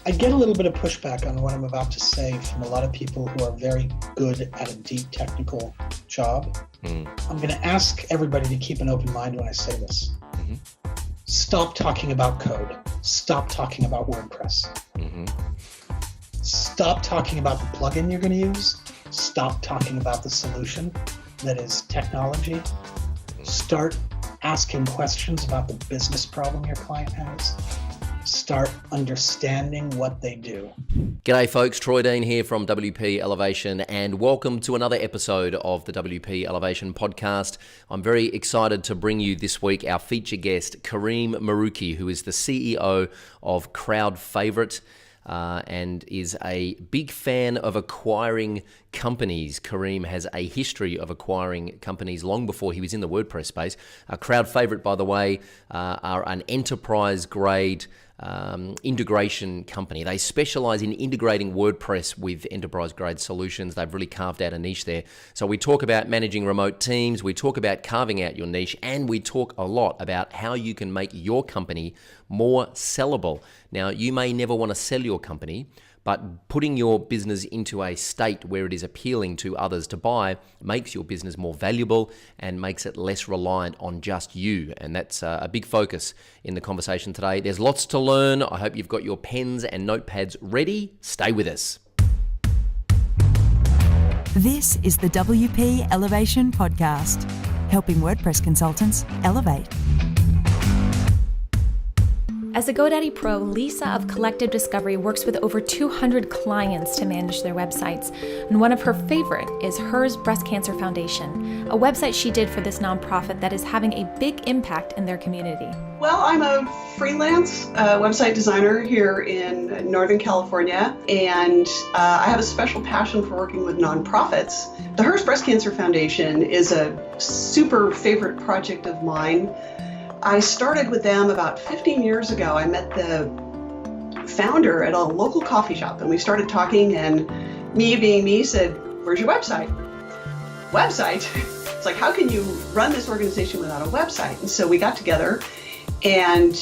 I get a little bit of pushback on what I'm about to say from a lot of people who are very good at a deep technical job. I'm going to ask everybody to keep an open mind when I say this. Stop talking about code. Stop talking about WordPress. Stop talking about the plugin you're going to use. Stop talking about the solution that is technology. Start asking questions about the business problem your client has. Start understanding what they do. G'day folks, Troy Dean here from WP Elevation, and welcome to another episode of the WP Elevation podcast. I'm very excited to bring you this week our feature guest, Kareem Maruki, who is the CEO of Crowd Favorite. And is a big fan of acquiring companies. Kareem has a history of acquiring companies long before he was in the WordPress space. Crowd Favorite, by the way, are an enterprise-grade integration company. They specialize in integrating WordPress with enterprise-grade solutions. They've really carved out a niche there. So we talk about managing remote teams, we talk about carving out your niche, and we talk a lot about how you can make your company more sellable. Now, you may never want to sell your company, but putting your business into a state where it is appealing to others to buy makes your business more valuable and makes it less reliant on just you. And that's a big focus in the conversation today. There's lots to learn. I hope you've got your pens and notepads ready. Stay with us. This is the WP Elevation Podcast, helping WordPress consultants elevate. As a GoDaddy Pro, Lisa of Collective Discovery works with over 200 clients to manage their websites, and one of her favorite is Hers Breast Cancer Foundation, a website she did for this nonprofit that is having a big impact in their community. Well, I'm a freelance website designer here in Northern California, and I have a special passion for working with nonprofits. The Hers Breast Cancer Foundation is a super favorite project of mine. I started with them about 15 years ago. I met the founder at a local coffee shop, and we started talking, and me being me said, "Where's your website?" Website? It's like, how can you run this organization without a website? And so we got together, and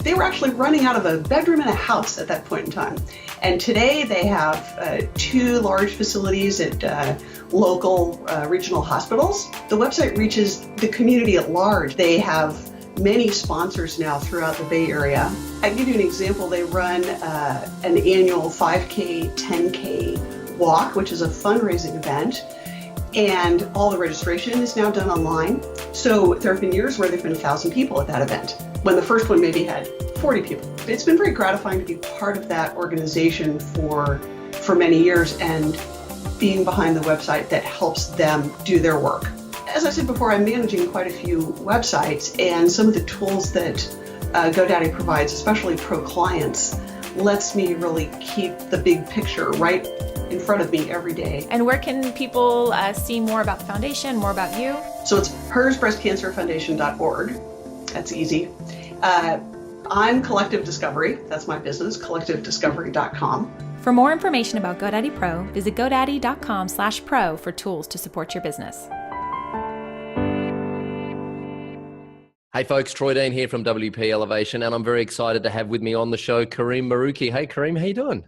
they were actually running out of a bedroom in a house at that point in time. And today they have 2 large facilities at local regional hospitals. The website reaches the community at large. They have many sponsors now throughout the Bay Area. I can give you an example. They run an annual 5K, 10K walk, which is a fundraising event, and all the registration is now done online. So there have been years where there have been 1,000 people at that event, when the first one maybe had 40 people. It's been very gratifying to be part of that organization for many years and being behind the website that helps them do their work. As I said before, I'm managing quite a few websites, and some of the tools that GoDaddy provides, especially pro clients, lets me really keep the big picture right in front of me every day. And where can people see more about the foundation, more about you? So it's hersbreastcancerfoundation.org. That's easy. I'm Collective Discovery. That's my business, collectivediscovery.com. For more information about GoDaddy Pro, visit godaddy.com/pro for tools to support your business. Hey folks, Troy Dean here from WP Elevation, and I'm very excited to have with me on the show Kareem Maruki. Hey Kareem, how you doing?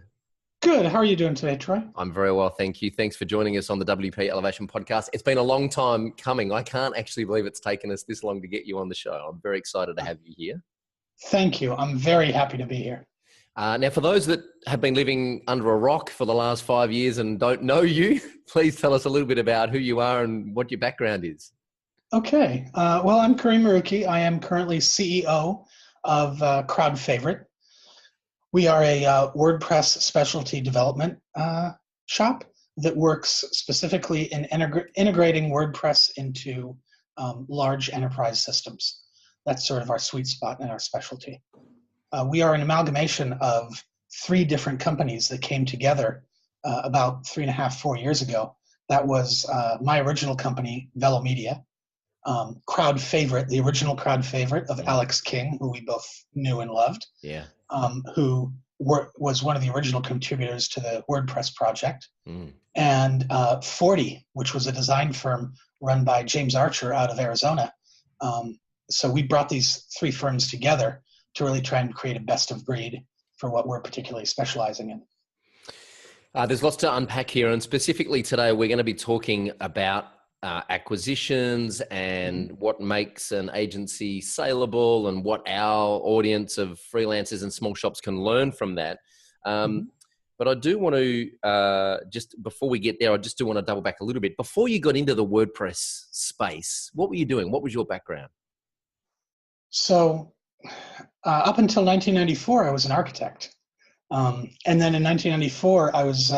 Good. How are you doing today, Troy? I'm very well, thank you. Thanks for joining us on the WP Elevation podcast. It's been a long time coming. I can't actually believe it's taken us this long to get you on the show. I'm very excited to have you here. Thank you. I'm very happy to be here. Now, for those that have been living under a rock for the last 5 years and don't know you, please tell us a little bit about who you are and what your background is. Okay. Well, I'm Kareem Maruki. I am currently CEO of Crowd Favorite. We are a WordPress specialty development shop that works specifically in integrating WordPress into large enterprise systems. That's sort of our sweet spot and our specialty. We are an amalgamation of 3 different companies that came together about 3.5, 4 years ago. That was my original company, Velomedia. Crowd Favorite, the original Crowd Favorite of Alex King, who we both knew and loved, who was one of the original contributors to the WordPress project, and 40, which was a design firm run by James Archer out of Arizona. So we brought these 3 firms together to really try and create a best of breed for what we're particularly specializing in. There's lots to unpack here, and specifically today we're going to be talking about acquisitions and what makes an agency saleable and what our audience of freelancers and small shops can learn from that. But I do want to, just before we get there, I just do want to double back a little bit. Before you got into the WordPress space, what were you doing? What was your background? So up until 1994, I was an architect. And then in 1994, I was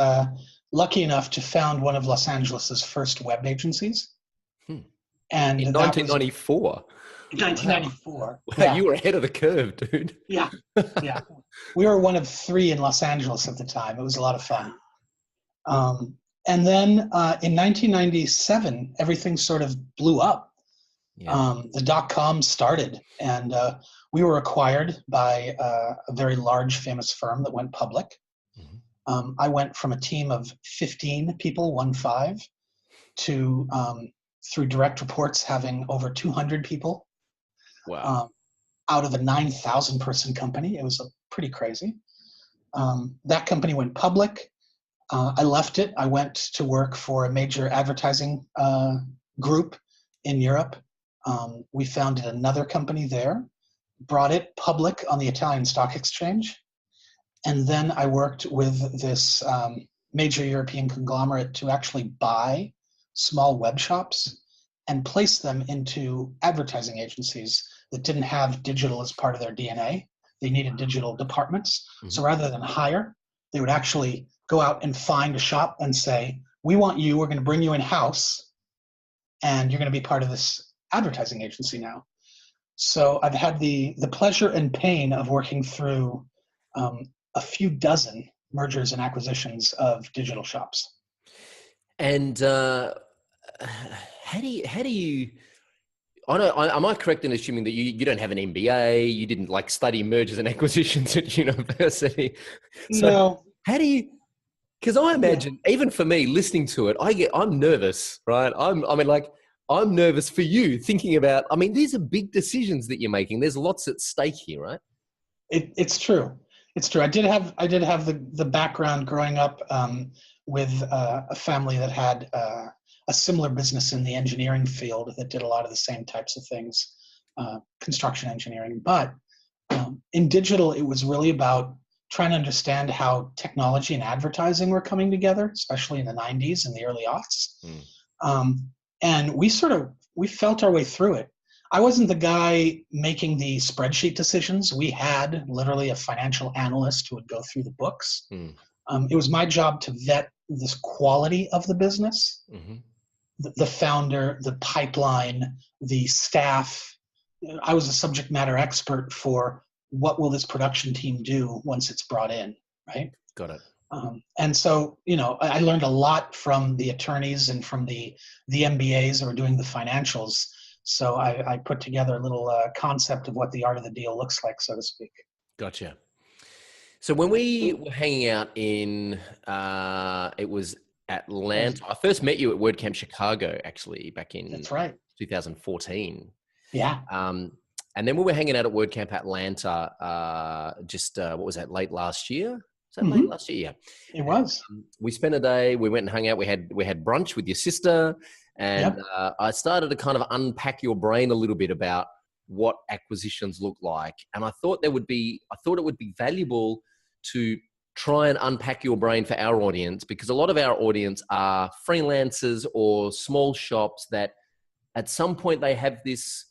lucky enough to found one of Los Angeles's first web agencies. And in 1994? 1994. Wow, yeah. you were ahead of the curve, dude. Yeah. We were one of 3 in Los Angeles at the time. It was a lot of fun. And then in 1997, everything sort of blew up. The .com started, and we were acquired by a very large, famous firm that went public. I went from a team of 15 people, 15, to through direct reports having over 200 people. Wow. Out of a 9,000 person company. It was pretty crazy. That company went public. I left it. I went to work for a major advertising group in Europe. We founded another company there, brought it public on the Italian Stock Exchange. And then I worked with this major European conglomerate to actually buy small web shops and place them into advertising agencies that didn't have digital as part of their DNA. They needed digital departments. So rather than hire, they would actually go out and find a shop and say, we want you, we're going to bring you in-house, and you're going to be part of this advertising agency now. So I've had the pleasure and pain of working through a few dozen mergers and acquisitions of digital shops. And how do you am I correct in assuming that you don't have an MBA, you didn't like study mergers and acquisitions at university? So No. how do you, because I imagine, even for me listening to it, I'm nervous, right? I'm nervous for you thinking about, these are big decisions that you're making. There's lots at stake here, right? It's true. It's true. I did have the background growing up with a family that had a similar business in the engineering field that did a lot of the same types of things, construction engineering. But in digital, it was really about trying to understand how technology and advertising were coming together, especially in the 90s and the early aughts. And we felt our way through it. I wasn't the guy making the spreadsheet decisions. We had literally a financial analyst who would go through the books. It was my job to vet this quality of the business, the founder, the pipeline, the staff. I was a subject matter expert for what will this production team do once it's brought in, right? Got it. And so, I learned a lot from the attorneys and from the MBAs that were doing the financials. So I put together a little concept of what the art of the deal looks like, so to speak. Gotcha. So when we were hanging out in, it was Atlanta. I first met you at WordCamp Chicago, actually, back in That's right. 2014. Yeah. And then we were hanging out at WordCamp Atlanta, what was that, late last year? Was that late last year? Yeah. It was. We spent a day, we went and hung out. We had brunch with your sister. And I started to kind of unpack your brain a little bit about what acquisitions look like. And I thought it would be valuable to try and unpack your brain for our audience, because a lot of our audience are freelancers or small shops that at some point they have this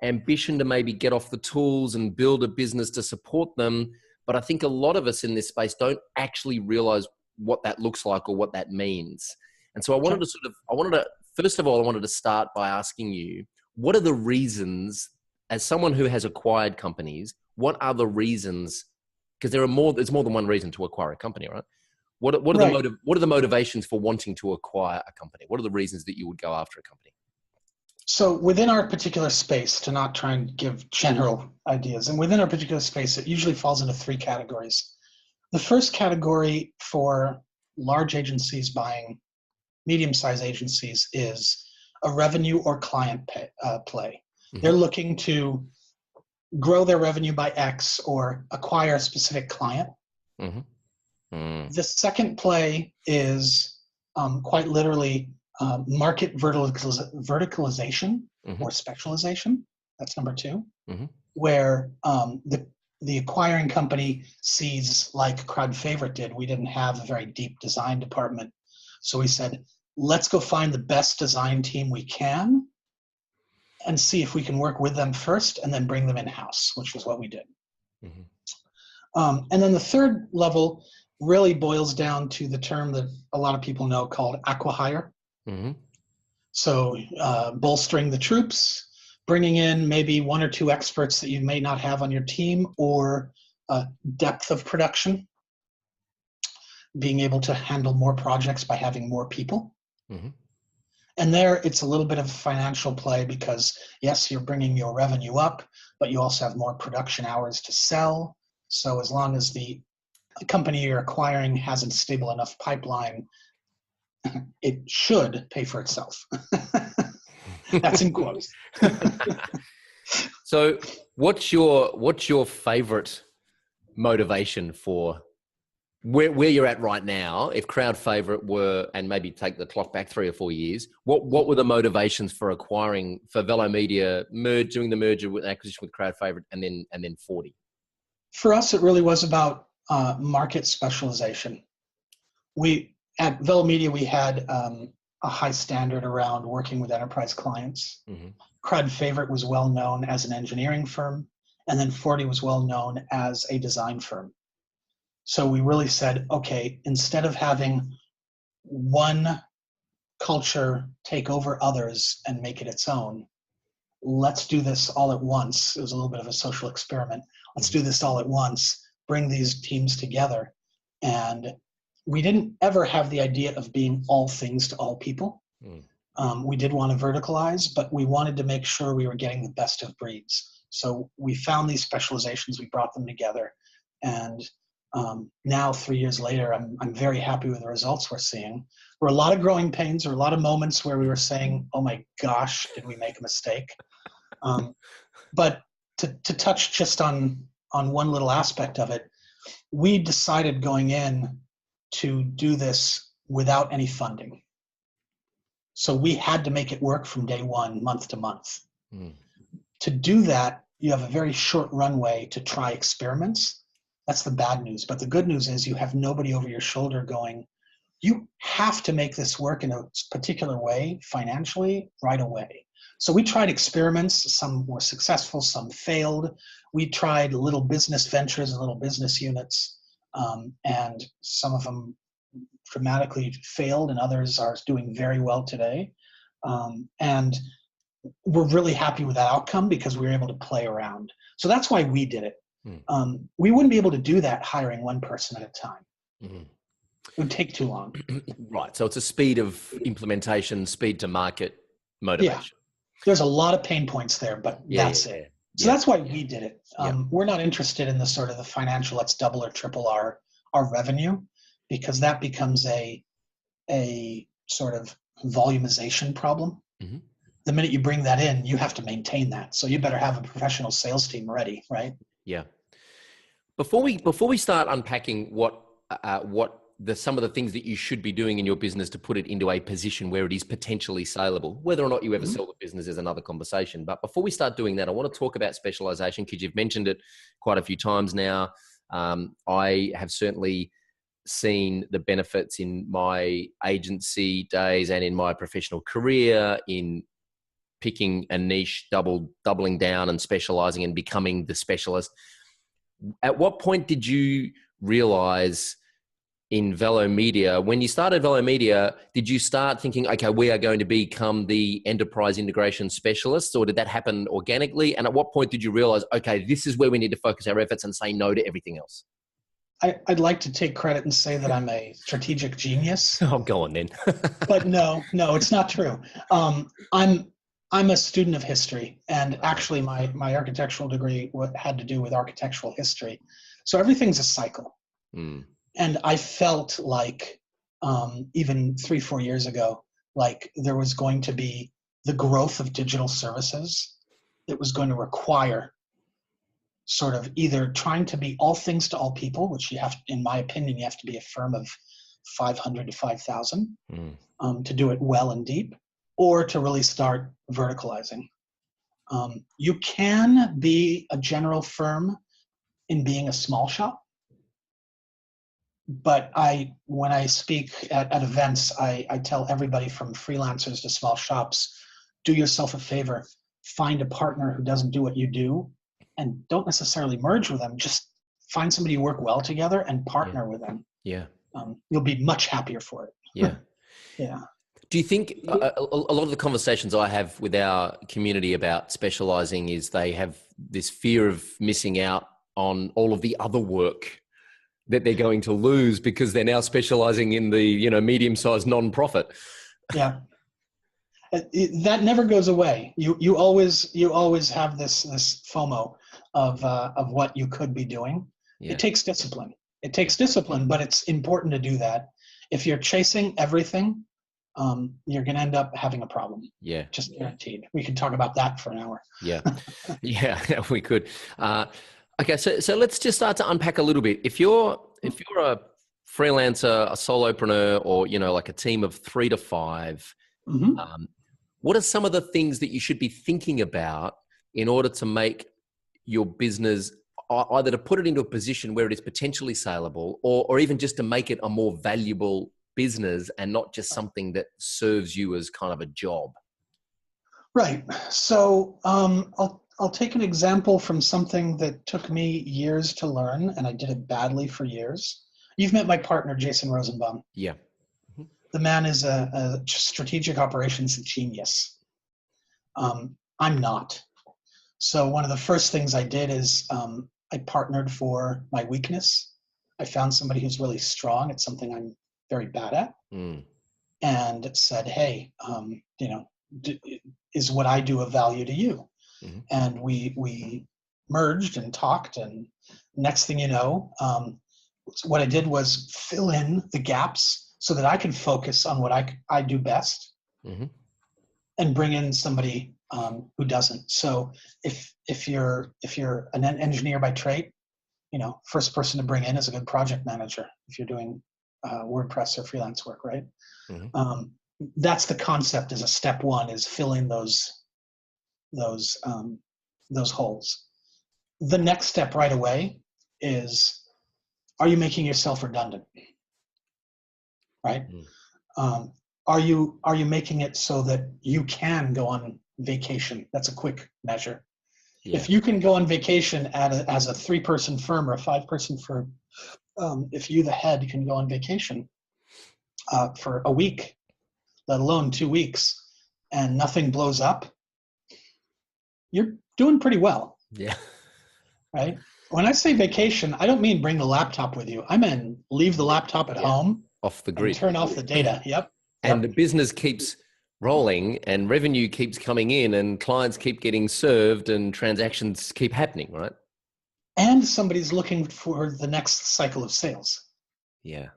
ambition to maybe get off the tools and build a business to support them. But I think a lot of us in this space don't actually realize what that looks like or what that means. And so I wanted to start by asking you, what are the reasons, as someone who has acquired companies, what are the reasons? Because there's more than one reason to acquire a company, right? What are the motivations for wanting to acquire a company? What are the reasons that you would go after a company? So within our particular space, to not try and give general ideas, and within our particular space, it usually falls into 3 categories. The first category for large agencies buying medium-sized agencies is a revenue or client play. They're looking to grow their revenue by X or acquire a specific client. The second play is quite literally market verticalization or specialization. That's number two, where the acquiring company sees, like Crowd Favorite did, we didn't have a very deep design department. So we said, let's go find the best design team we can and see if we can work with them first and then bring them in-house, which is what we did. And then the third level really boils down to the term that a lot of people know called acqui-hire. So bolstering the troops, bringing in maybe one or two experts that you may not have on your team, or depth of production, being able to handle more projects by having more people. And there it's a little bit of a financial play because yes, you're bringing your revenue up, but you also have more production hours to sell. So as long as the company you're acquiring has a stable enough pipeline, it should pay for itself. That's in quotes. So what's your favorite motivation for where you're at right now? If Crowd Favorite were, and maybe take the clock back 3 or 4 years, what were the motivations for acquiring, for Velo Media doing the merger with acquisition with Crowd Favorite and then 40? For us, it really was about market specialization. At Velo Media, we had a high standard around working with enterprise clients. Crowd Favorite was well known as an engineering firm, and then 40 was well known as a design firm. So we really said, okay, instead of having one culture take over others and make it its own, let's do this all at once. It was a little bit of a social experiment. Let's do this all at once, bring these teams together. And we didn't ever have the idea of being all things to all people. We did want to verticalize, but we wanted to make sure we were getting the best of breeds. So we found these specializations, we brought them together. And now 3 years later, I'm very happy with the results we're seeing. There were a lot of growing pains, there were a lot of moments where we were saying, oh my gosh, did we make a mistake? But to touch just on one little aspect of it, we decided going in to do this without any funding. So we had to make it work from day one, month to month. To do that, you have a very short runway to try experiments. That's the bad news. But the good news is you have nobody over your shoulder going, you have to make this work in a particular way financially right away. So we tried experiments. Some were successful, some failed. We tried little business ventures and little business units. And some of them dramatically failed and others are doing very well today. And we're really happy with that outcome because we were able to play around. So that's why we did it. We wouldn't be able to do that hiring one person at a time. It would take too long. Right. So it's a speed of implementation, speed to market motivation. Yeah. There's a lot of pain points there, but that's it. So that's why we did it. We're not interested in the sort of the financial, let's double or triple our revenue, because that becomes a sort of volumization problem. The minute you bring that in, you have to maintain that. So you better have a professional sales team ready, right? Yeah. Before we start unpacking what some of the things that you should be doing in your business to put it into a position where it is potentially saleable, whether or not you ever sell the business is another conversation. But before we start doing that, I want to talk about specialization because you've mentioned it quite a few times now. I have certainly seen the benefits in my agency days and in my professional career in picking a niche, doubling down and specializing and becoming the specialist. At what point did you realize in Velo Media, when you started Velo Media, did you start thinking, okay, we are going to become the enterprise integration specialists, or did that happen organically? And at what point did you realize, okay, this is where we need to focus our efforts and say no to everything else? I'd like to take credit and say that I'm a strategic genius. Oh, go on then. But no, it's not true. I'm a student of history, and actually my architectural degree had to do with architectural history. So everything's a cycle. And I felt like even 3-4 years ago, like there was going to be the growth of digital services that was going to require sort of either trying to be all things to all people, which you have, in my opinion, you have to be a firm of 500 to 5,000 to do it well and deep, or to really start verticalizing. You can be a general firm in being a small shop, but when I speak at events, I tell everybody from freelancers to small shops, do yourself a favor, find a partner who doesn't do what you do, and don't necessarily merge with them. Just find somebody you work well together and partner with them. Yeah. You'll be much happier for it. Yeah. Yeah. Do you think a lot of the conversations I have with our community about specializing is they have this fear of missing out on all of the other work that they're going to lose because they're now specializing in the, medium-sized non-profit? Yeah. That never goes away. You always have this FOMO of what you could be doing. Yeah. It takes discipline. But it's important to do that. If you're chasing everything, you're going to end up having a problem. Yeah. Just guaranteed. We can talk about that for an hour. Yeah. Yeah, we could. Okay. So let's just start to unpack a little bit. If you're a freelancer, a solopreneur, or, like a team of 3 to 5, what are some of the things that you should be thinking about in order to make your business, either to put it into a position where it is potentially saleable, or even just to make it a more valuable business and not just something that serves you as kind of a job? Right. So I'll take an example from something that took me years to learn, and I did it badly for years. You've met my partner, Jason Rosenbaum. Yeah. The man is a strategic operations genius. I'm not. So one of the first things I did is I partnered for my weakness. I found somebody who's really strong at something I'm very bad at, and said, hey, is what I do of value to you? And we merged and talked, and next thing you know, what I did was fill in the gaps so that I can focus on what I do best, and bring in somebody who doesn't. So if you're an engineer by trade, first person to bring in is a good project manager if you're doing WordPress or freelance work, right? That's the concept. As a step one, is filling those holes. The next step right away is, are you making yourself redundant? Right? Are you making it so that you can go on vacation? That's a quick measure. Yeah. If you can go on vacation as a 3-person firm or a 5-person firm, if you, the head, can go on vacation for a week, let alone 2 weeks, and nothing blows up, you're doing pretty well. Yeah. Right? When I say vacation, I don't mean bring the laptop with you. I mean leave the laptop at home. Off the grid. Turn off the data. Yep. And the business keeps rolling and revenue keeps coming in and clients keep getting served and transactions keep happening, right? And somebody's looking for the next cycle of sales. Yeah.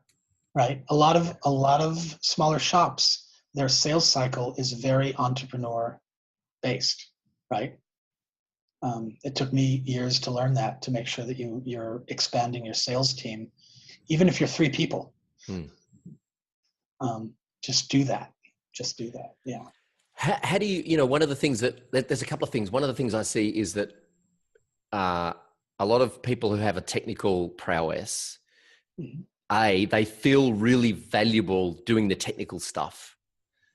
Right. A lot of smaller shops, their sales cycle is very entrepreneur based, right? It took me years to learn that, to make sure that you're expanding your sales team, even if you're 3 people. Just do that. Yeah. How do you, one of the things that there's a couple of things. One of the things I see is that a lot of people who have a technical prowess, they feel really valuable doing the technical stuff.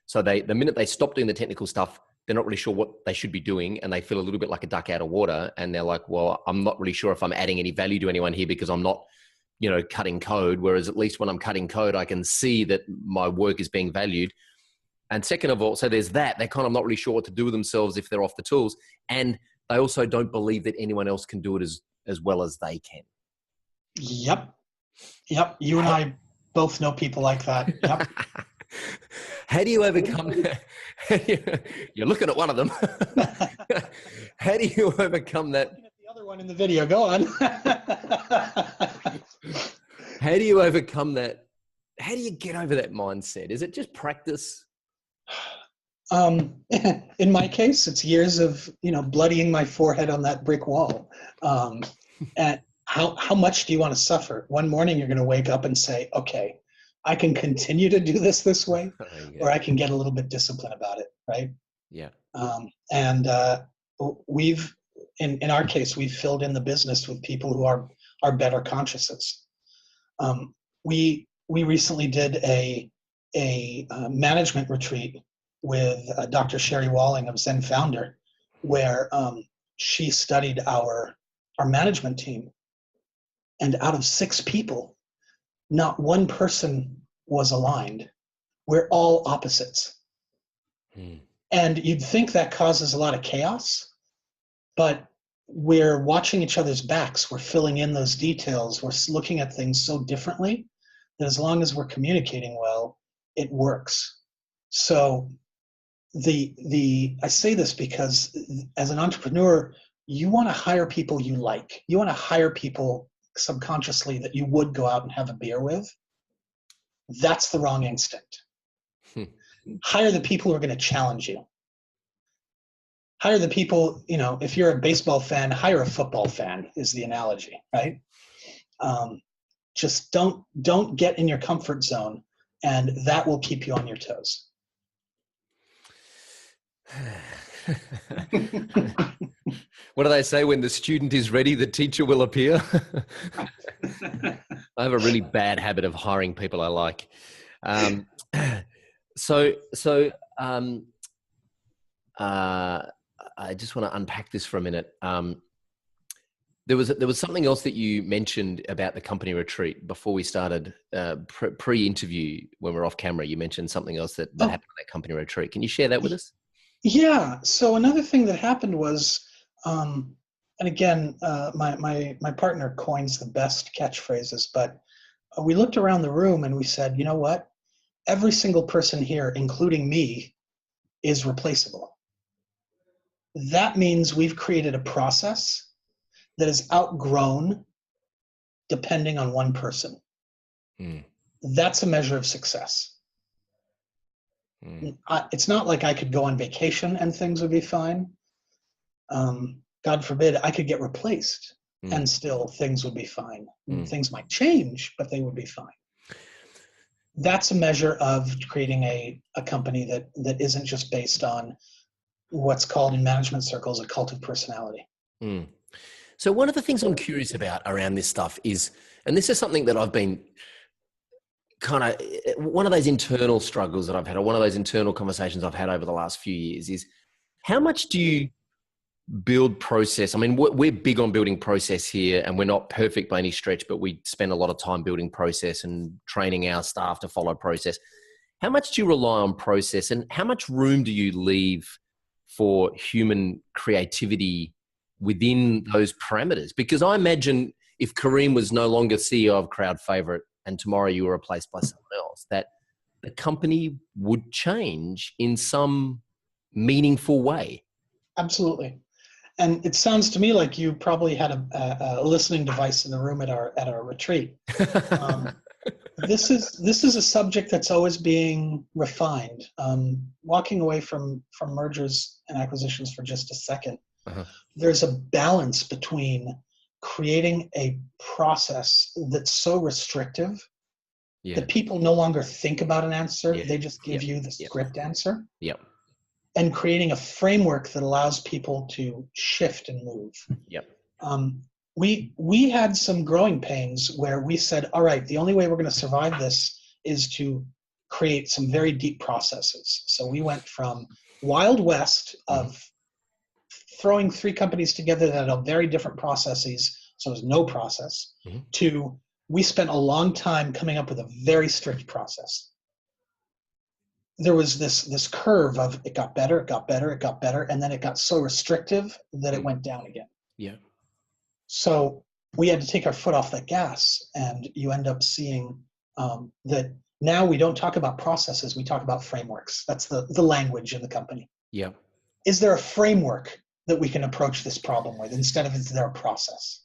So the minute they stop doing the technical stuff, they're not really sure what they should be doing, and they feel a little bit like a duck out of water. And they're like, well, I'm not really sure if I'm adding any value to anyone here because I'm not, cutting code. Whereas at least when I'm cutting code, I can see that my work is being valued. And second of all, so there's that. They're kind of not really sure what to do with themselves if they're off the tools. And they also don't believe that anyone else can do it as well as they can. Yep. You and I both know people like that. Yep. How do you overcome that? You're looking at one of them. How do you overcome that? The other one in the video, go on. How do you overcome that? How do you get over that mindset? Is it just practice? In my case, it's years of, bloodying my forehead on that brick wall. And how much do you want to suffer? One morning you're going to wake up and say, okay, I can continue to do this way, or I can get a little bit disciplined about it, right? Yeah. And we've, in our case, we've filled in the business with people who are better consciences. We recently did a management retreat with Dr. Sherry Walling of Zen Founder, where she studied our management team. And out of 6 people, not one person was aligned. We're all opposites. And you'd think that causes a lot of chaos, but we're watching each other's backs. We're filling in those details. We're looking at things so differently that as long as we're communicating well, it works. So I say this because as an entrepreneur, you want to hire people you like. You want to hire people subconsciously that you would go out and have a beer with. That's the wrong instinct. Hire the people who are going to challenge you. Hire the people, if you're a baseball fan, hire a football fan is the analogy, right? Just don't get in your comfort zone, and that will keep you on your toes. What do they say? When the student is ready, the teacher will appear. I have a really bad habit of hiring people I like. I just want to unpack this for a minute. There was something else that you mentioned about the company retreat before we started, pre-interview when we're off camera. You mentioned something else that happened at that company retreat. Can you share that with us? Yeah. So another thing that happened was, and again, my partner coins the best catchphrases, but we looked around the room and we said, you know what? Every single person here, including me, is replaceable. That means we've created a process that is outgrown depending on one person. That's a measure of success. It's not like I could go on vacation and things would be fine. God forbid, I could get replaced and still things would be fine. Things might change, but they would be fine. That's a measure of creating a company that isn't just based on what's called in management circles a cult of personality. So one of the things I'm curious about around this stuff is, and this is something that I've been kind of, one of those internal struggles that I've had, or one of those internal conversations I've had over the last few years is, how much do you build process? I mean, we're big on building process here, and we're not perfect by any stretch, but we spend a lot of time building process and training our staff to follow process. How much do you rely on process, and how much room do you leave for human creativity within those parameters? Because I imagine if Kareem was no longer CEO of Crowd Favorite and tomorrow you were replaced by someone else, that the company would change in some meaningful way. Absolutely. And it sounds to me like you probably had a listening device in the room at our retreat. This is a subject that's always being refined. Walking away from mergers and acquisitions for just a second, there's a balance between creating a process that's so restrictive that people no longer think about an answer. They just give you the script answer. And creating a framework that allows people to shift and move. We had some growing pains where we said, all right, the only way we're going to survive this is to create some very deep processes. So we went from Wild West of throwing 3 companies together that had very different processes, so there's no process, to we spent a long time coming up with a very strict process. There was this curve of it got better, it got better, it got better, and then it got so restrictive that it went down again. So we had to take our foot off that gas, and you end up seeing that now we don't talk about processes, we talk about frameworks. That's the language in the company. Is there a framework that we can approach this problem with instead of is there a process?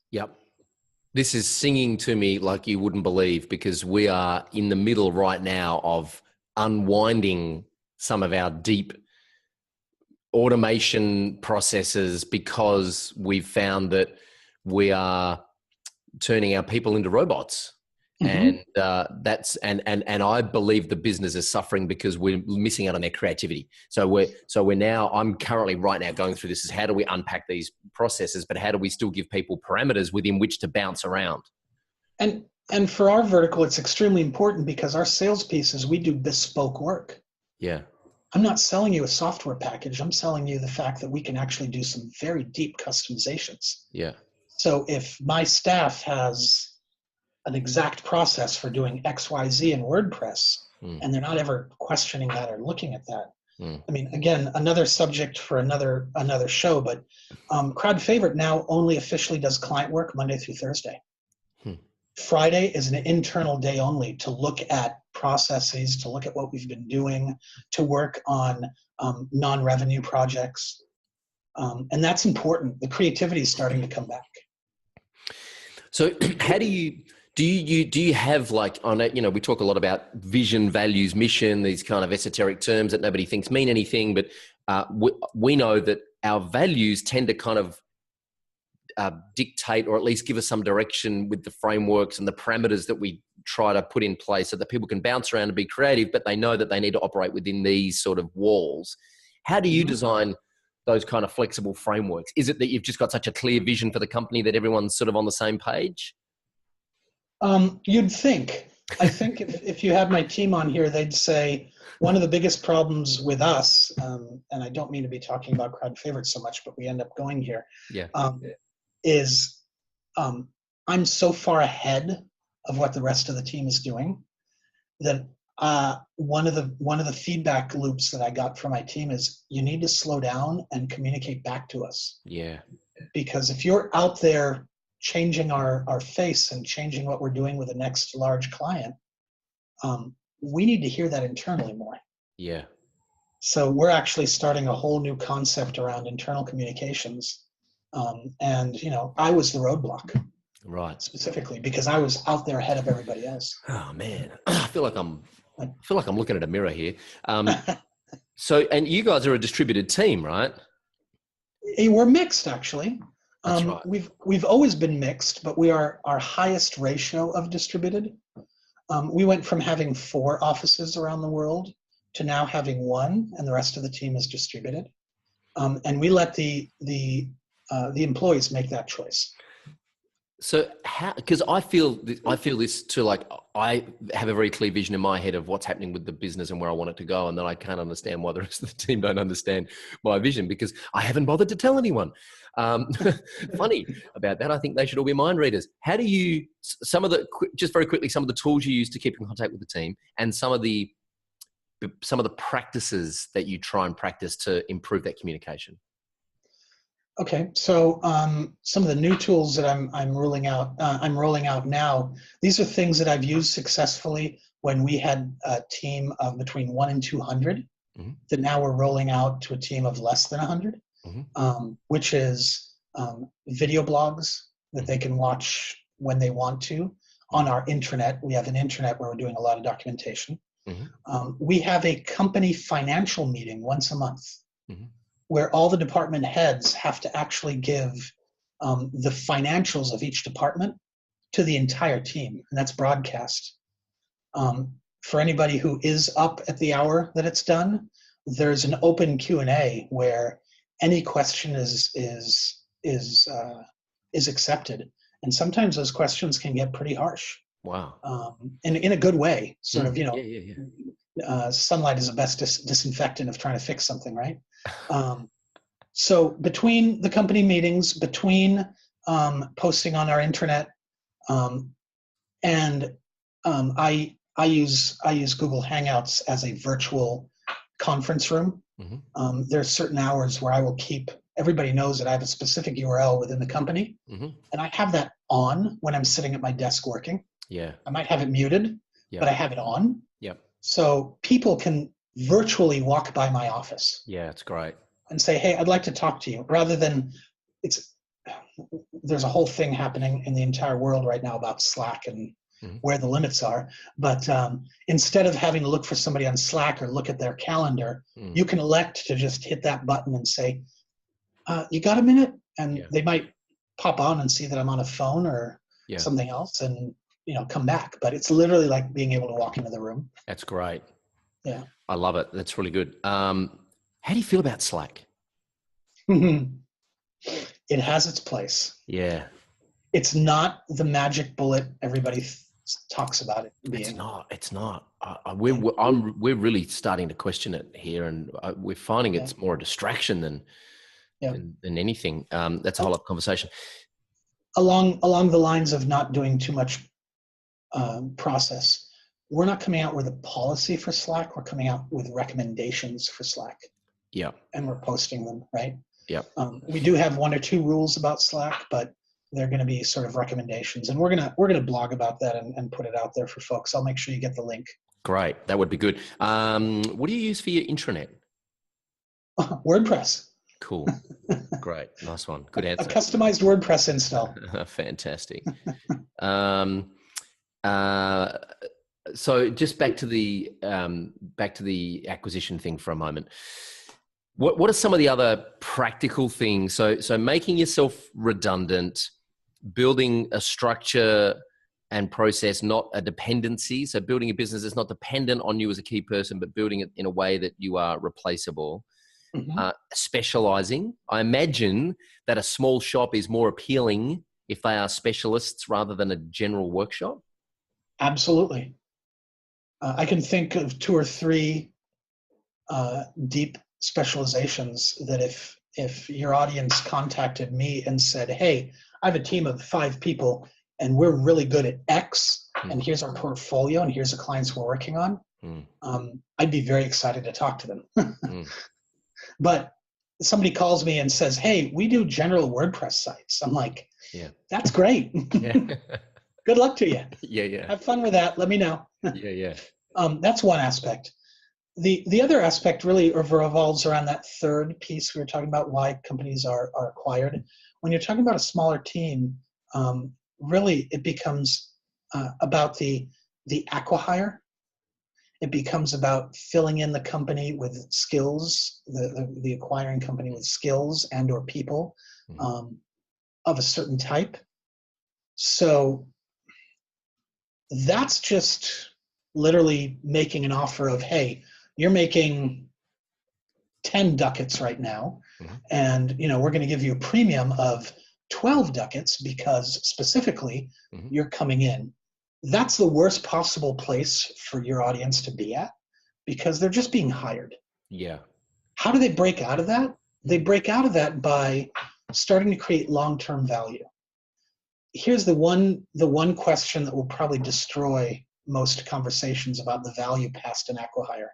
This is singing to me like you wouldn't believe, because we are in the middle right now of unwinding some of our deep automation processes because we've found that we are turning our people into robots. And and I believe the business is suffering because we're missing out on their creativity. So we're now, I'm currently right now going through this, is how do we unpack these processes, but how do we still give people parameters within which to bounce around? And for our vertical, it's extremely important because our sales pieces, we do bespoke work. Yeah. I'm not selling you a software package. I'm selling you the fact that we can actually do some very deep customizations. Yeah. So if my staff has an exact process for doing X, Y, Z in WordPress, and they're not ever questioning that or looking at that. I mean, again, another subject for another show, but Crowd Favorite now only officially does client work Monday through Thursday. Friday is an internal day only to look at processes, to look at what we've been doing, to work on non-revenue projects. And that's important. The creativity is starting to come back. So how do you have, like, on it, you know, we talk a lot about vision, values, mission, these kind of esoteric terms that nobody thinks mean anything, but we know that our values tend to kind of dictate, or at least give us some direction with the frameworks and the parameters that we try to put in place so that people can bounce around and be creative, but they know that they need to operate within these sort of walls. How do you design those kind of flexible frameworks? Is it that you've just got such a clear vision for the company that everyone's sort of on the same page? You'd think. I think if you had my team on here, they'd say one of the biggest problems with us, and I don't mean to be talking about Crowd Favorite so much, but we end up going here, is I'm so far ahead of what the rest of the team is doing that one of the feedback loops that I got from my team is you need to slow down and communicate back to us. Yeah. Because if you're out there changing our face and changing what we're doing with the next large client, we need to hear that internally more. Yeah. So we're actually starting a whole new concept around internal communications. And, you know, I was the roadblock. Right. Specifically because I was out there ahead of everybody else. Oh man, I feel like I'm looking at a mirror here. So, and you guys are a distributed team, right? We're mixed, actually. That's right. We've always been mixed, but we are our highest ratio of distributed. We went from having 4 offices around the world to now having 1, and the rest of the team is distributed. And we let the employees make that choice. So how, because I feel this too, like I have a very clear vision in my head of what's happening with the business and where I want it to go. And then I can't understand why the rest of the team don't understand my vision because I haven't bothered to tell anyone. Funny about that. I think they should all be mind readers. How do you, just very quickly, some of the tools you use to keep in contact with the team and some of the practices that you try and practice to improve that communication? Okay, so some of the new tools that I'm rolling out now. These are things that I've used successfully when we had a team of between 1 and 200. That now we're rolling out to a team of less than 100, which is video blogs that they can watch when they want to on our intranet. We have an intranet where we're doing a lot of documentation. We have a company financial meeting once a month. Where all the department heads have to actually give the financials of each department to the entire team, and that's broadcast. For anybody who is up at the hour that it's done, there's an open Q&A where any question is accepted, and sometimes those questions can get pretty harsh. Wow. And in a good way, sort of, you know. Sunlight is the best disinfectant of trying to fix something, right? So between the company meetings, between posting on our intranet, and I use Google Hangouts as a virtual conference room. There are certain hours where I will keep, everybody knows that I have a specific URL within the company, and I have that on when I'm sitting at my desk working. Yeah. I might have it muted, but I have it on. Yep. So people can virtually walk by my office. Yeah, it's great. And say, hey, I'd like to talk to you, rather than there's a whole thing happening in the entire world right now about Slack and where the limits are. But instead of having to look for somebody on Slack or look at their calendar, you can elect to just hit that button and say, you got a minute? And they might pop on and see that I'm on a phone or something else and, come back. But it's literally like being able to walk into the room. That's great. Yeah. I love it. That's really good. How do you feel about Slack? It has its place. Yeah. It's not the magic bullet everybody talks about it being. It's not. We're really starting to question it here, and we're finding it's more a distraction than anything. That's a whole other conversation. Along the lines of not doing too much process, we're not coming out with a policy for Slack. We're coming out with recommendations for Slack. Yeah. And we're posting them, right? Yeah. We do have 1 or 2 rules about Slack, but they're going to be sort of recommendations, and we're gonna blog about that and put it out there for folks. I'll make sure you get the link. Great, that would be good. What do you use for your intranet? WordPress. Cool. Great, nice one. Good answer. A customized WordPress install. Fantastic. So just back to the acquisition thing for a moment. What are some of the other practical things? So making yourself redundant, building a structure and process, not a dependency. So building a business that's not dependent on you as a key person, but building it in a way that you are replaceable. Specializing. I imagine that a small shop is more appealing if they are specialists rather than a general workshop. Absolutely. I can think of 2 or 3 deep specializations that if your audience contacted me and said, hey, I have a team of 5 people and we're really good at X and here's our portfolio and here's the clients we're working on, I'd be very excited to talk to them. But somebody calls me and says, hey, we do general WordPress sites. I'm like, that's great. Good luck to you. Yeah. Have fun with that. Let me know. Yeah. That's one aspect. The other aspect really revolves around that third piece we were talking about, why companies are acquired. When you're talking about a smaller team, really it becomes about the acqui-hire. It becomes about filling in the company with skills, the acquiring company with skills and or people of a certain type. So that's just literally making an offer of, hey, you're making 10 ducats right now, and we're going to give you a premium of 12 ducats because specifically you're coming in. That's the worst possible place for your audience to be at because they're just being hired. Yeah. How do they break out of that? They break out of that by starting to create long-term value. Here's the one question that will probably destroy most conversations about the value past an acqui-hire.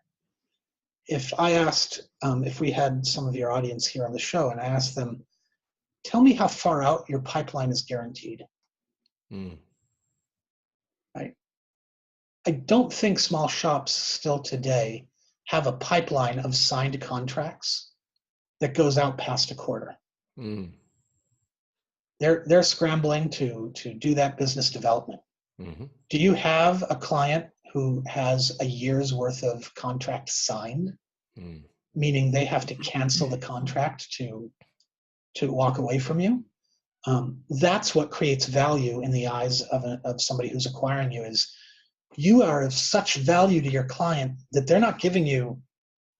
If I asked, if we had some of your audience here on the show and I asked them, tell me how far out your pipeline is guaranteed. Right? I don't think small shops still today have a pipeline of signed contracts that goes out past a quarter. They're scrambling to do that business development. Do you have a client who has a year's worth of contract signed, meaning they have to cancel the contract to walk away from you? That's what creates value in the eyes of somebody who's acquiring you, is you are of such value to your client that they're not giving you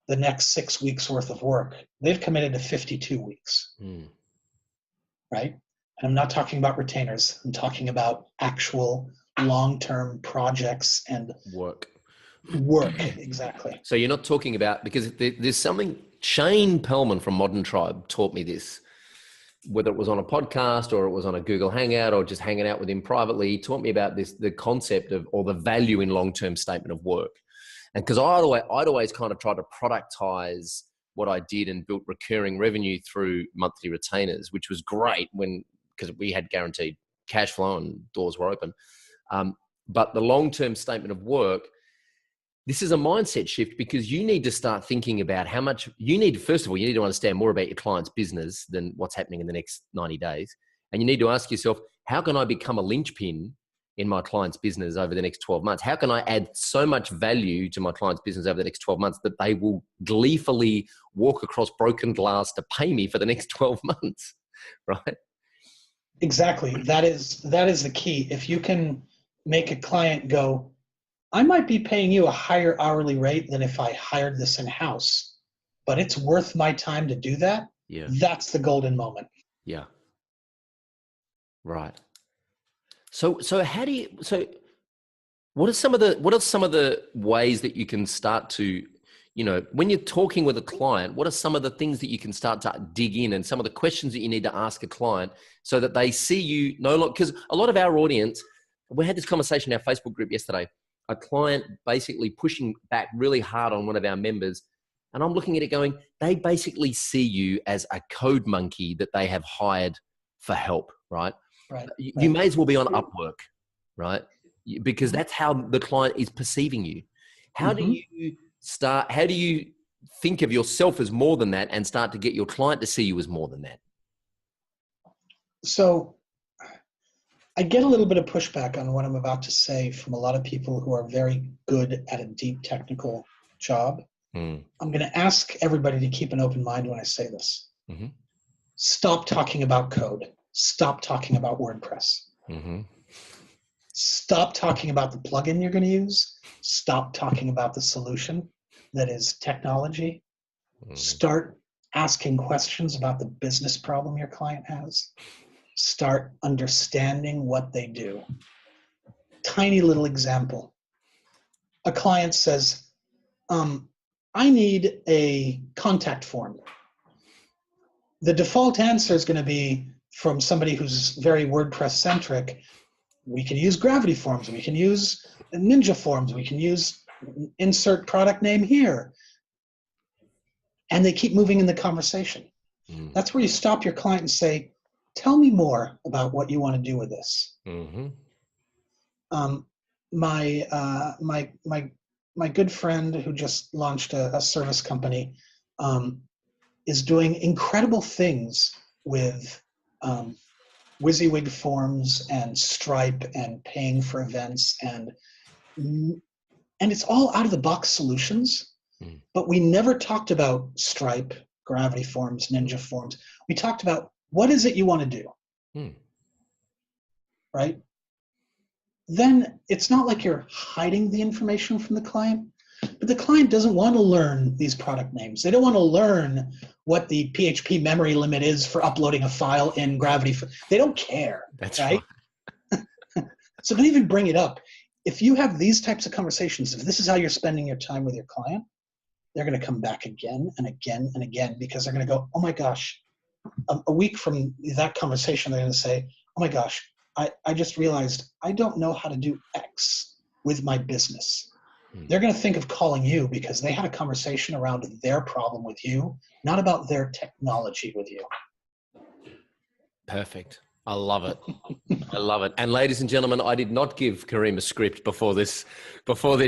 the next 6 weeks worth of work. They've committed to 52 weeks, right? And I'm not talking about retainers. I'm talking about actual long-term projects and work. Exactly. So you're not talking about, because there's something, Shane Pellman from Modern Tribe taught me this, whether it was on a podcast or it was on a Google Hangout or just hanging out with him privately. He taught me about this, the concept of, or the value in long-term statement of work. And because I'd always kind of tried to productize what I did and built recurring revenue through monthly retainers, which was great because we had guaranteed cash flow and doors were open. But the long-term statement of work, this is a mindset shift, because you need to start thinking about how much first of all, you need to understand more about your client's business than what's happening in the next 90 days. And you need to ask yourself, how can I become a linchpin in my client's business over the next 12 months? How can I add so much value to my client's business over the next 12 months that they will gleefully walk across broken glass to pay me for the next 12 months, right? Exactly. That is the key. If you can make a client go, I might be paying you a higher hourly rate than if I hired this in-house, but it's worth my time to do that. Yeah. That's the golden moment. Yeah. Right. So what are some of the ways that you can start to, when you're talking with a client, what are some of the things that you can start to dig in, and some of the questions that you need to ask a client so that they see you no longer? Because a lot of our audience, we had this conversation in our Facebook group yesterday, a client basically pushing back really hard on one of our members. And I'm looking at it going, they basically see you as a code monkey that they have hired for help, right? Right. You may as well be on Upwork, right? Because that's how the client is perceiving you. How do you think of yourself as more than that and start to get your client to see you as more than that? So I get a little bit of pushback on what I'm about to say from a lot of people who are very good at a deep technical job. I'm going to ask everybody to keep an open mind when I say this. Mm-hmm. Stop talking about code. Stop talking about WordPress. Mm-hmm. Stop talking about the plugin you're going to use. Stop talking about the solution that is technology. Mm-hmm. Start asking questions about the business problem your client has. Start understanding what they do. Tiny little example. A client says, I need a contact form. The default answer is going to be from somebody who's very WordPress centric. We can use Gravity Forms. We can use Ninja Forms. We can use insert product name here. And they keep moving in the conversation. That's where you stop your client and say, tell me more about what you want to do with this. Mm-hmm. My good friend who just launched a service company is doing incredible things with WYSIWYG forms and Stripe and paying for events, and it's all out of the box solutions. But we never talked about Stripe, Gravity Forms, Ninja Forms. We talked about what is it you want to do, right? Then it's not like you're hiding the information from the client, but the client doesn't want to learn these product names. They don't want to learn what the PHP memory limit is for uploading a file in Gravity. They don't care. That's right. So don't even bring it up. If you have these types of conversations, if this is how you're spending your time with your client, they're going to come back again and again and again, because they're going to go, oh my gosh, a week from that conversation, they're going to say, oh my gosh, I just realized I don't know how to do X with my business. They're going to think of calling you because they had a conversation around their problem with you, not about their technology with you. Perfect. I love it. I love it. And ladies and gentlemen, I did not give Kareem a script before this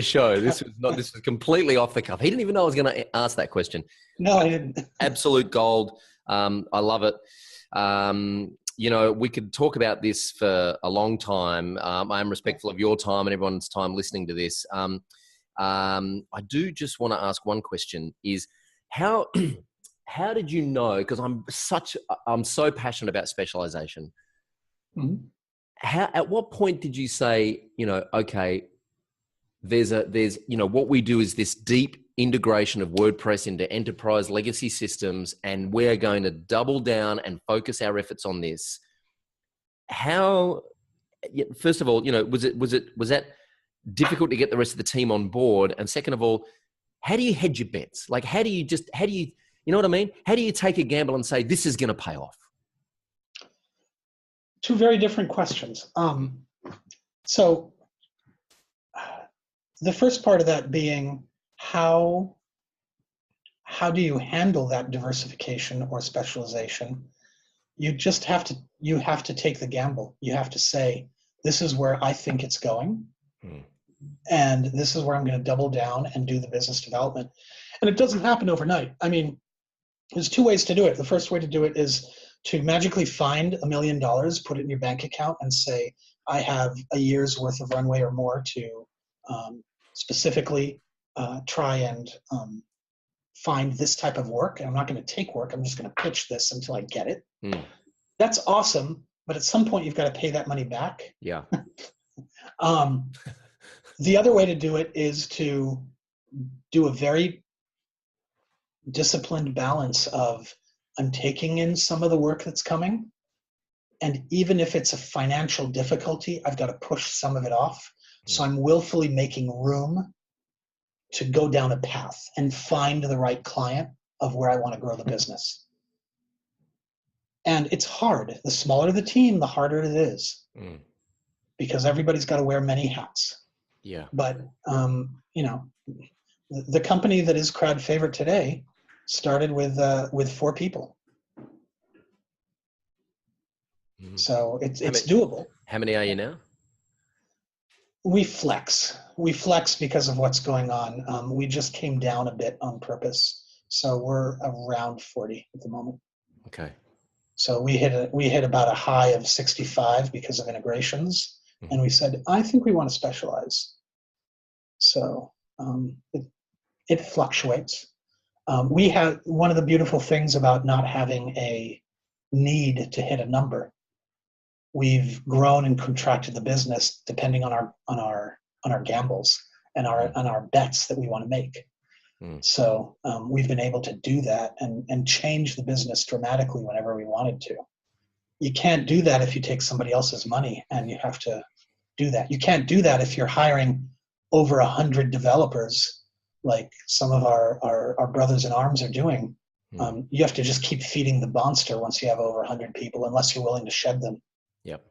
show. This was completely off the cuff. He didn't even know I was going to ask that question. No, I didn't. Absolute gold. I love it. We could talk about this for a long time. I am respectful of your time and everyone's time listening to this. I do just want to ask one question: is how did you know? Because I'm so passionate about specialization. Mm-hmm. At what point did you say, okay, there's what we do is this deep integration of WordPress into enterprise legacy systems, and we're going to double down and focus our efforts on this. How, first of all, was that difficult to get the rest of the team on board? And second of all, how do you hedge your bets? Like, how do you, you know what I mean? How do you take a gamble and say, this is going to pay off? Two very different questions. So the first part of that being, how do you handle that diversification or specialization? You have to take the gamble. You have to say, this is where I think it's going. And this is where I'm going to double down and do the business development. And it doesn't happen overnight. I mean, there's two ways to do it. The first way to do it is to magically find $1 million, put it in your bank account and say, I have a year's worth of runway or more to specifically try and find this type of work. And I'm not going to take work. I'm just going to pitch this until I get it. That's awesome. But at some point, you've got to pay that money back. Yeah. The other way to do it is to do a very disciplined balance of, I'm taking in some of the work that's coming. And even if it's a financial difficulty, I've got to push some of it off. So I'm willfully making room to go down a path and find the right client of where I want to grow the business. And it's hard. The smaller the team, the harder it is, because everybody's got to wear many hats. Yeah. But, the company that is Crowd Favorite today started with 4 people. So it's doable. How many are you now? We flex because of what's going on. We just came down a bit on purpose. So we're around 40 at the moment. Okay. So we hit about a high of 65 because of integrations. And we said, I think we want to specialize. So it fluctuates. We have one of the beautiful things about not having a need to hit a number. We've grown and contracted the business depending on our gambles and our bets that we want to make. So we've been able to do that and change the business dramatically whenever we wanted to. You can't do that if you take somebody else's money, and you have to do that. You can't do that if you're hiring over 100 developers, like some of our brothers in arms are doing. You have to just keep feeding the monster once you have over 100 people, unless you're willing to shed them. Yep.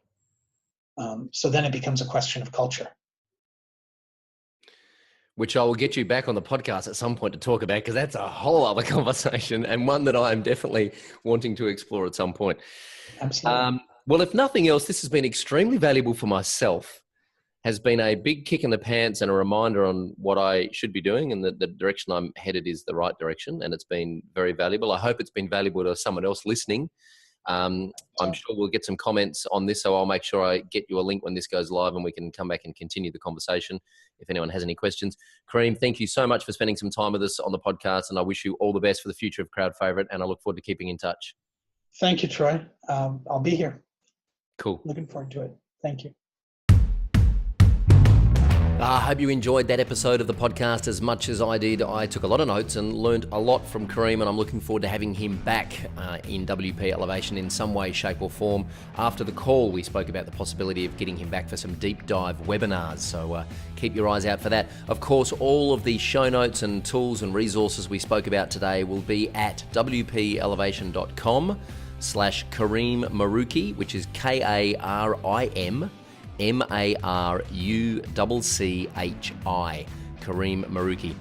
So then it becomes a question of culture. Which I will get you back on the podcast at some point to talk about, because that's a whole other conversation, and one that I am definitely wanting to explore at some point. Absolutely. Well, if nothing else, this has been extremely valuable for myself. Has been a big kick in the pants and a reminder on what I should be doing, and the direction I'm headed is the right direction, and it's been very valuable. I hope it's been valuable to someone else listening. I'm sure we'll get some comments on this, so I'll make sure I get you a link when this goes live, and we can come back and continue the conversation if anyone has any questions. Kareem, thank you so much for spending some time with us on the podcast, and I wish you all the best for the future of Crowd Favorite, and I look forward to keeping in touch. Thank you, Troy. I'll be here. Cool. Looking forward to it. Thank you. I hope you enjoyed that episode of the podcast as much as I did. I took a lot of notes and learned a lot from Kareem, and I'm looking forward to having him back in WP Elevation in some way, shape or form. After the call, we spoke about the possibility of getting him back for some deep dive webinars, so keep your eyes out for that. Of course, all of the show notes and tools and resources we spoke about today will be at wpelevation.com/Kareem Marucci, which is Karim Marucci, Kareem Marucci.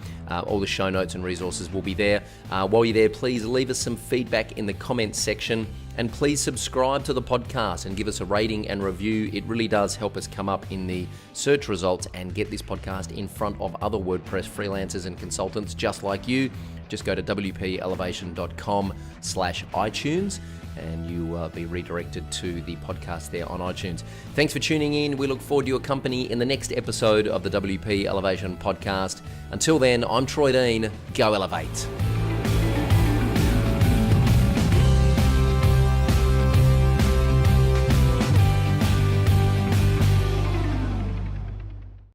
All the show notes and resources will be there. While you're there, please leave us some feedback in the comments section, and please subscribe to the podcast and give us a rating and review. It really does help us come up in the search results and get this podcast in front of other WordPress freelancers and consultants just like you. Just go to wpelevation.com/iTunes and you will be redirected to the podcast there on iTunes. Thanks for tuning in. We look forward to your company in the next episode of the WP Elevation podcast. Until then, I'm Troy Dean. Go Elevate.